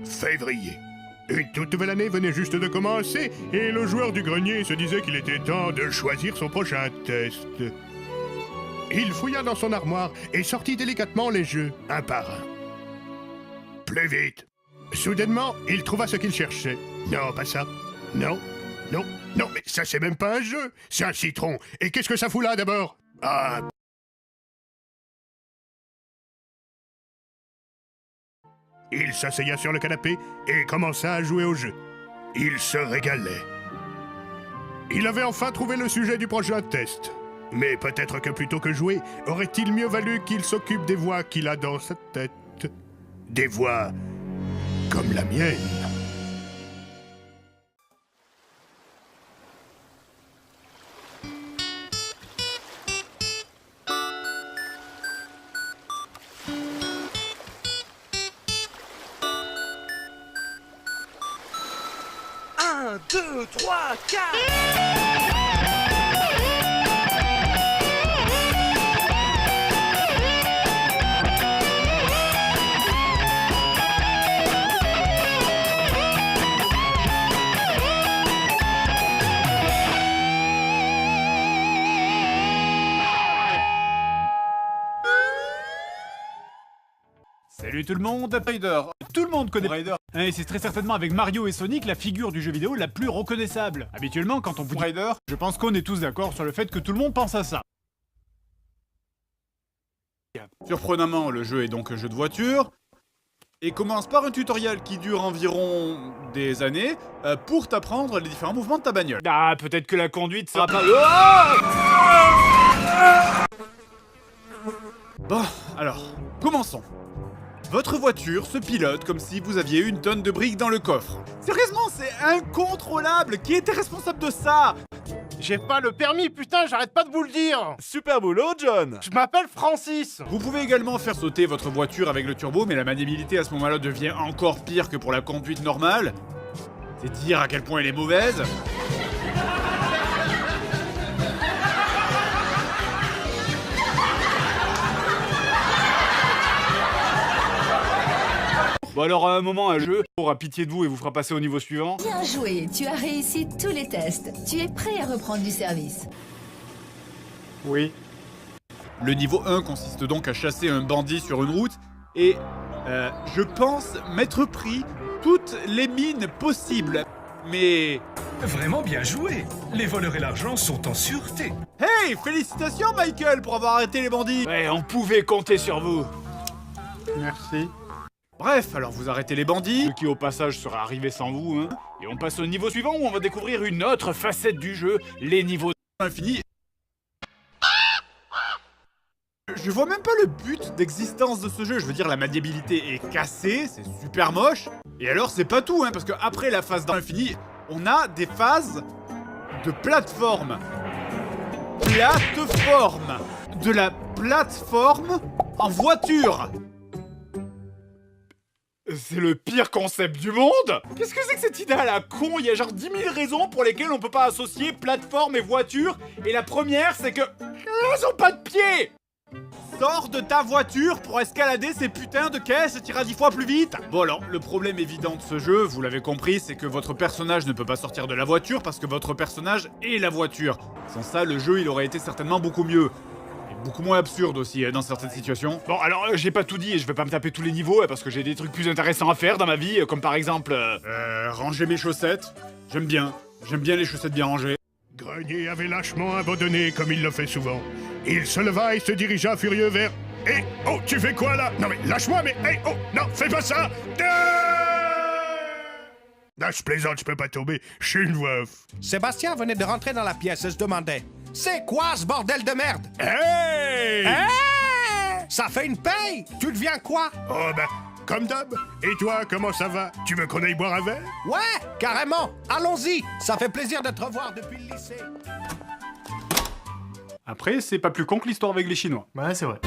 Février. Une toute nouvelle année venait juste de commencer et le joueur du grenier se disait qu'il était temps de choisir son prochain test. Il fouilla dans son armoire et sortit délicatement les jeux, un par un. Plus vite. Soudainement, il trouva ce qu'il cherchait. Non, pas ça. Non, non, non, mais ça c'est même pas un jeu, c'est un citron. Et qu'est-ce que ça fout là d'abord? Ah... Il s'asseya sur le canapé et commença à jouer au jeu. Il se régalait. Il avait enfin trouvé le sujet du prochain test. Mais peut-être que plutôt que jouer, aurait-il mieux valu qu'il s'occupe des voix qu'il a dans sa tête. Des voix comme la mienne. Un, deux, trois, quatre. Salut tout le monde, Raider. Tout le monde connaît Raider. Et c'est très certainement avec Mario et Sonic la figure du jeu vidéo la plus reconnaissable. Habituellement, quand on dit Raider, je pense qu'on est tous d'accord sur le fait que tout le monde pense à ça. Surprenamment, le jeu est donc un jeu de voiture et commence par un tutoriel qui dure environ des années pour t'apprendre les différents mouvements de ta bagnole. Ah, peut-être que la conduite sera pas... Bon, alors, commençons. Votre voiture se pilote comme si vous aviez une tonne de briques dans le coffre. Sérieusement, c'est incontrôlable. Qui était responsable de ça? J'ai pas le permis, putain, j'arrête pas de vous le dire. Super boulot, John. Je m'appelle Francis. Vous pouvez également faire sauter votre voiture avec le turbo, mais la maniabilité à ce moment-là devient encore pire que pour la conduite normale. C'est dire à quel point elle est mauvaise. Bon alors à un moment, un jeu aura pitié de vous et vous fera passer au niveau suivant. Bien joué, tu as réussi tous les tests. Tu es prêt à reprendre du service. Oui. Le niveau 1 consiste donc à chasser un bandit sur une route et je pense m'être pris toutes les mines possibles. Mais... Vraiment bien joué. Les voleurs et l'argent sont en sûreté. Hey, félicitations Michael pour avoir arrêté les bandits. Ouais, on pouvait compter sur vous. Merci. Bref, alors vous arrêtez les bandits, ce qui au passage sera arrivé sans vous, hein. Et on passe au niveau suivant où on va découvrir une autre facette du jeu, les niveaux infinis. Je vois même pas le but d'existence de ce jeu, je veux dire la maniabilité est cassée, c'est super moche. Et alors c'est pas tout, hein, parce que après la phase d'infini, on a des phases de plateforme. Plateforme. De la plateforme en voiture. C'est le pire concept du monde! Qu'est-ce que c'est que cette idée à la con? Il y a genre 10 000 raisons pour lesquelles on peut pas associer plateforme et voiture, et la première c'est que... Elles ont pas de pieds! Sors de ta voiture pour escalader ces putains de caisses et t'iras 10 fois plus vite! Bon alors, le problème évident de ce jeu, vous l'avez compris, c'est que votre personnage ne peut pas sortir de la voiture parce que votre personnage est la voiture. Sans ça, le jeu il aurait été certainement beaucoup mieux. Beaucoup moins absurde aussi dans certaines situations. Bon alors j'ai pas tout dit et je vais pas me taper tous les niveaux parce que j'ai des trucs plus intéressants à faire dans ma vie, comme par exemple... ranger mes chaussettes. J'aime bien les chaussettes bien rangées. Grenier avait lâchement abandonné comme il le fait souvent. Il se leva et se dirigea furieux vers... Hé, oh, tu fais quoi là? Non mais lâche-moi, mais hé, oh, non, fais pas ça! Non, je plaisante, je peux pas tomber, je suis une voix off. Sébastien venait de rentrer dans la pièce et se demandait « C'est quoi ce bordel de merde? Hey! Hey! Ça fait une paye! Tu deviens quoi? Oh bah, comme d'hab. Et toi, comment ça va? Tu veux qu'on aille boire un verre? Ouais, carrément! Allons-y! Ça fait plaisir de te revoir depuis le lycée. Après, c'est pas plus con que l'histoire avec les Chinois. Ouais, c'est vrai.